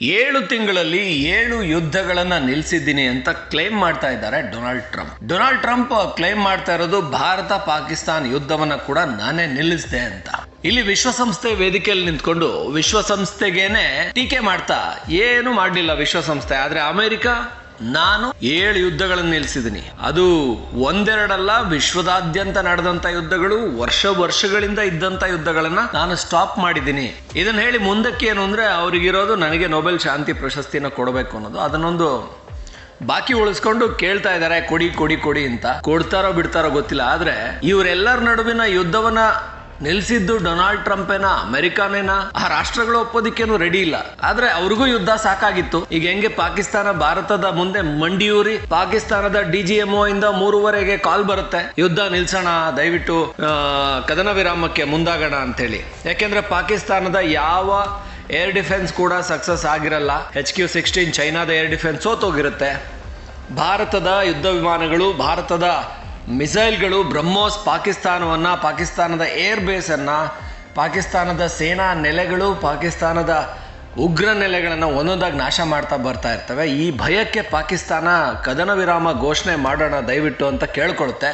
7 ತಿಂಗಳಲ್ಲಿ 7 ಯುದ್ಧಗಳನ್ನ ನಿಲ್ಲಿಸಿದ್ದೀನಿ ಅಂತ ಕ್ಲೈಮ್ ಮಾಡ್ತಾ ಇದ್ದಾರೆ ಡೊನಾಲ್ಡ್ ಟ್ರಂಪ್ ಕ್ಲೈಮ್ ಮಾಡ್ತಾ ಇರೋದು ಭಾರತ ಪಾಕಿಸ್ತಾನ ಯುದ್ಧವನ್ನ ಕೂಡ ನಾನೇ ನಿಲ್ಲಿಸಿದೆ ಅಂತ. ಇಲ್ಲಿ ವಿಶ್ವಸಂಸ್ಥೆ ವೇದಿಕೆಯಲ್ಲಿ ನಿಂತ್ಕೊಂಡು ವಿಶ್ವಸಂಸ್ಥೆಗೇನೆ ಟೀಕೆ ಮಾಡ್ತಾ ಏನು ಮಾಡಲಿಲ್ಲ ವಿಶ್ವಸಂಸ್ಥೆ. ಆದ್ರೆ ಅಮೆರಿಕ ನಾನು 7 ಯುದ್ಧಗಳನ್ನು ನಿಲ್ಲಿಸಿದ್ದೀನಿ. ಅದು ಒಂದೆರಡಲ್ಲ, ವಿಶ್ವದಾದ್ಯಂತ ನಡೆದಂತ ಯುದ್ಧಗಳು, ವರ್ಷಗಳಿಂದ ಇದ್ದಂತ ಯುದ್ಧಗಳನ್ನ ನಾನು ಸ್ಟಾಪ್ ಮಾಡಿದ್ದೀನಿ. ಇದನ್ನ ಹೇಳಿ ಮುಂದಕ್ಕೆ ಏನು ಅಂದ್ರೆ ಅವ್ರಿಗಿರೋದು ನನಗೆ ನೊಬೆಲ್ ಶಾಂತಿ ಪ್ರಶಸ್ತಿನ ಕೊಡಬೇಕು ಅನ್ನೋದು. ಅದನ್ನೊಂದು ಬಾಕಿ ಉಳಿಸ್ಕೊಂಡು ಕೇಳ್ತಾ ಇದ್ದಾರೆ ಕೊಡಿ ಅಂತ. ಕೊಡ್ತಾರೋ ಬಿಡ್ತಾರೋ ಗೊತ್ತಿಲ್ಲ. ಆದ್ರೆ ಇವರೆಲ್ಲರ ನಡುವಿನ ಯುದ್ಧವನ್ನ ನಿಲ್ಸಿದ್ದು ಡೊನಾಲ್ಡ್ ಟ್ರಂಪೇನಾ, ಅಮೆರಿಕಾನೇನಾ? ಆ ರಾಷ್ಟ್ರಗಳು ಒಪ್ಪೋದಿಕ್ಕೇನು ರೆಡಿ ಇಲ್ಲ. ಆದ್ರೆ ಅವ್ರಿಗೂ ಯುದ್ಧ ಸಾಕಾಗಿತ್ತು. ಈಗ ಹೆಂಗೆ ಪಾಕಿಸ್ತಾನ ಭಾರತದ ಮುಂದೆ ಮಂಡಿಯೂರಿ ಪಾಕಿಸ್ತಾನದ DGMO ಇಂದ 3:15ಗೆ ಕಾಲ್ ಬರುತ್ತೆ, ಯುದ್ಧ ನಿಲ್ಸೋಣ, ದಯವಿಟ್ಟು ಕದನ ವಿರಾಮಕ್ಕೆ ಮುಂದಾಗೋಣ ಅಂತ ಹೇಳಿ. ಯಾಕೆಂದ್ರೆ ಪಾಕಿಸ್ತಾನದ ಯಾವ ಏರ್ ಡಿಫೆನ್ಸ್ ಕೂಡ ಸಕ್ಸಸ್ ಆಗಿರಲ್ಲ. HQ-16 ಚೈನಾದ ಏರ್ ಡಿಫೆನ್ಸ್ ಸೋತೋಗಿರುತ್ತೆ. ಭಾರತದ ಯುದ್ಧ ವಿಮಾನಗಳು, ಭಾರತದ ಮಿಸೈಲ್ಗಳು, ಬ್ರಹ್ಮೋಸ್ ಪಾಕಿಸ್ತಾನದ ಏರ್ ಬೇಸನ್ನ, ಪಾಕಿಸ್ತಾನದ ಸೇನಾ ನೆಲೆಗಳು, ಪಾಕಿಸ್ತಾನದ ಉಗ್ರ ನೆಲೆಗಳನ್ನು ಒಂದೊಂದಾಗಿ ನಾಶ ಮಾಡ್ತಾ ಬರ್ತಾ ಇರ್ತವೆ. ಈ ಭಯಕ್ಕೆ ಪಾಕಿಸ್ತಾನ ಕದನ ವಿರಾಮ ಘೋಷಣೆ ಮಾಡೋಣ ದಯವಿಟ್ಟು ಅಂತ ಕೇಳ್ಕೊಳುತ್ತೆ.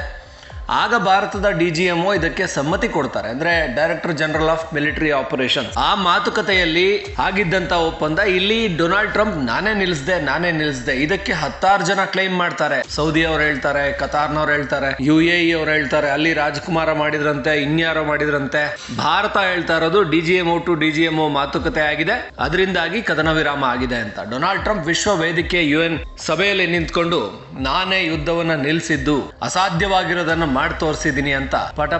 ಆಗ ಭಾರತದ DGMO ಇದಕ್ಕೆ ಸಮ್ಮತಿ ಕೊಡ್ತಾರೆ, ಅಂದ್ರೆ director general of military operation. ಆ ಮಾತುಕತೆಯಲ್ಲಿ ಆಗಿದ್ದಂತ ಒಪ್ಪಂದ ಇಲ್ಲಿ ಡೊನಾಲ್ಡ್ ಟ್ರಂಪ್ ನಾನೇ ನಿಲ್ಲಿಸಿದೆ ಇದಕ್ಕೆ 10 ಜನ ಕ್ಲೈಮ್ ಮಾಡ್ತಾರೆ. ಸೌದಿ ಅವ್ರು ಹೇಳ್ತಾರೆ, ಕತಾರ್ನವ್ರು ಹೇಳ್ತಾರೆ, UAE ಅವ್ರು ಹೇಳ್ತಾರೆ, ಅಲ್ಲಿ ರಾಜ್ಕುಮಾರ ಮಾಡಿದ್ರಂತೆ, ಇನ್ಯಾರೋ ಮಾಡಿದ್ರಂತೆ. ಭಾರತ ಹೇಳ್ತಾ ಇರೋದು DGMO to DGMO ಮಾತುಕತೆ ಆಗಿದೆ, ಅದರಿಂದಾಗಿ ಕದನ ವಿರಾಮ ಆಗಿದೆ ಅಂತ. ಡೊನಾಲ್ಡ್ ಟ್ರಂಪ್ ವಿಶ್ವ ವೇದಿಕೆ UN ಸಭೆಯಲ್ಲಿ ನಿಂತ್ಕೊಂಡು ನಾನೇ ಯುದ್ಧವನ್ನ ನಿಲ್ಲಿಸಿದ್ದು, ಅಸಾಧ್ಯವಾಗಿರೋದನ್ನ ಮಾಡಿ ತೋರಿಸಿದೀನಿ ಅಂತ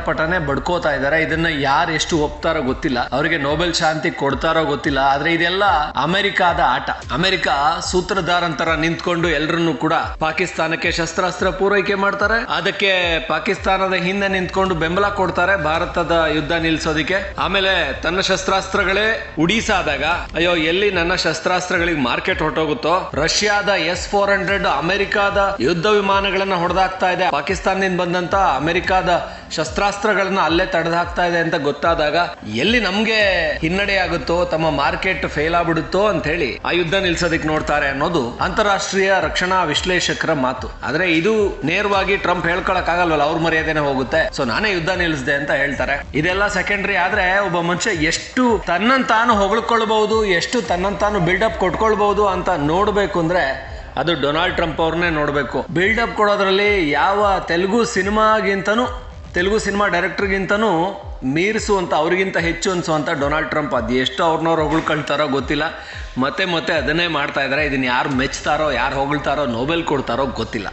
ಪಟನೆ ಬಡ್ಕೋತಾ ಇದ್ದಾರೆ. ಇದನ್ನ ಯಾರು ಎಷ್ಟು ಒಪ್ತಾರೋ ಗೊತ್ತಿಲ್ಲ, ಅವರಿಗೆ ನೊಬೆಲ್ ಶಾಂತಿ ಕೊಡ್ತಾರೋ ಗೊತ್ತಿಲ್ಲ. ಆದ್ರೆ ಇದೆಲ್ಲ ಅಮೆರಿಕಾದ ಆಟ. ಅಮೆರಿಕ ಸೂತ್ರಧಾರಂತರ ನಿಂತ್ಕೊಂಡು ಎಲ್ಲರನ್ನು ಕೂಡ ಪಾಕಿಸ್ತಾನಕ್ಕೆ ಶಸ್ತ್ರಾಸ್ತ್ರ ಪೂರೈಕೆ ಮಾಡ್ತಾರೆ. ಅದಕ್ಕೆ ಪಾಕಿಸ್ತಾನದ ಹಿಂದೆ ನಿಂತ್ಕೊಂಡು ಬೆಂಬಲ ಕೊಡ್ತಾರೆ ಭಾರತದ ಯುದ್ಧ ನಿಲ್ಸೋದಿಕ್ಕೆ. ಆಮೇಲೆ ತನ್ನ ಶಸ್ತ್ರಾಸ್ತ್ರಗಳೇ ಉಡೀಸಾದಾಗ ಅಯ್ಯೋ ಎಲ್ಲಿ ನನ್ನ ಶಸ್ತ್ರಾಸ್ತ್ರಗಳಿಗೆ ಮಾರ್ಕೆಟ್ ಹೊರಟೋಗುತ್ತೋ, ರಷ್ಯಾದ S-400 ಅಮೆರಿಕಾದ ಯುದ್ಧ ವಿಮಾನಗಳನ್ನ ಹೊಡೆದಾಕ್ತಾ ಇದೆ, ಪಾಕಿಸ್ತಾನದಿಂದ ಬಂದಂತ ಅಮೆರಿಕಾದ ಶಸ್ತ್ರಾಸ್ತ್ರಗಳನ್ನ ಅಲ್ಲೇ ತಡೆದು ಹಾಕ್ತಾ ಇದೆ ಅಂತ ಗೊತ್ತಾದಾಗ ಎಲ್ಲಿ ನಮ್ಗೆ ಹಿನ್ನಡೆ ಆಗುತ್ತೋ, ತಮ್ಮ ಮಾರ್ಕೆಟ್ ಫೇಲ್ ಆಗ್ಬಿಡುತ್ತೋ ಅಂತ ಹೇಳಿ ಆ ಯುದ್ಧ ನಿಲ್ಸೋದಿಕ್ ನೋಡ್ತಾರೆ ಅನ್ನೋದು ಅಂತಾರಾಷ್ಟ್ರೀಯ ರಕ್ಷಣಾ ವಿಶ್ಲೇಷಕರ ಮಾತು. ಆದ್ರೆ ಇದು ನೇರವಾಗಿ ಟ್ರಂಪ್ ಹೇಳ್ಕೊಳಕ್ ಆಗಲ್ವಲ್ಲ, ಅವ್ರ ಮರ್ಯಾದೆನೆ ಹೋಗುತ್ತೆ. ಸೊ ನಾನೇ ಯುದ್ಧ ನಿಲ್ಲಿಸಿದೆ ಅಂತ ಹೇಳ್ತಾರೆ. ಇದೆಲ್ಲ ಸೆಕೆಂಡ್ರಿ. ಆದ್ರೆ ಒಬ್ಬ ಮನುಷ್ಯ ಎಷ್ಟು ತನ್ನಂತಾನು ಹೊಗಳ್ಕೊಳ್ಬಹುದು, ಎಷ್ಟು ತನ್ನಂತಾನು ಬಿಲ್ಡಪ್ ಕೊಟ್ಕೊಳ್ಬಹುದು ಅಂತ ನೋಡ್ಬೇಕು ಅಂದ್ರೆ ಅದು ಡೊನಾಲ್ಡ್ ಟ್ರಂಪ್ ಅವ್ರನ್ನೇ ನೋಡಬೇಕು. ಬಿಲ್ಡಪ್ ಕೊಡೋದ್ರಲ್ಲಿ ಯಾವ ತೆಲುಗು ಸಿನಿಮಾ ಡೈರೆಕ್ಟರ್ಗಿಂತನೂ ಮೀರಿಸುವಂತ, ಅವ್ರಿಗಿಂತ ಹೆಚ್ಚು ಅನ್ಸುವಂತ ಡೊನಾಲ್ಡ್ ಟ್ರಂಪ್. ಅದು ಎಷ್ಟು ಅವ್ರನ್ನವ್ರು ಹೊಗಳ್ಕೊಳ್ತಾರೋ ಗೊತ್ತಿಲ್ಲ. ಮತ್ತೆ ಅದನ್ನೇ ಮಾಡ್ತಾ ಇದ್ದಾರೆ. ಇದನ್ನ ಯಾರು ಮೆಚ್ತಾರೋ, ಯಾರು ಹೊಗಳ್ತಾರೋ, ನೊಬೆಲ್ ಕೊಡ್ತಾರೋ ಗೊತ್ತಿಲ್ಲ.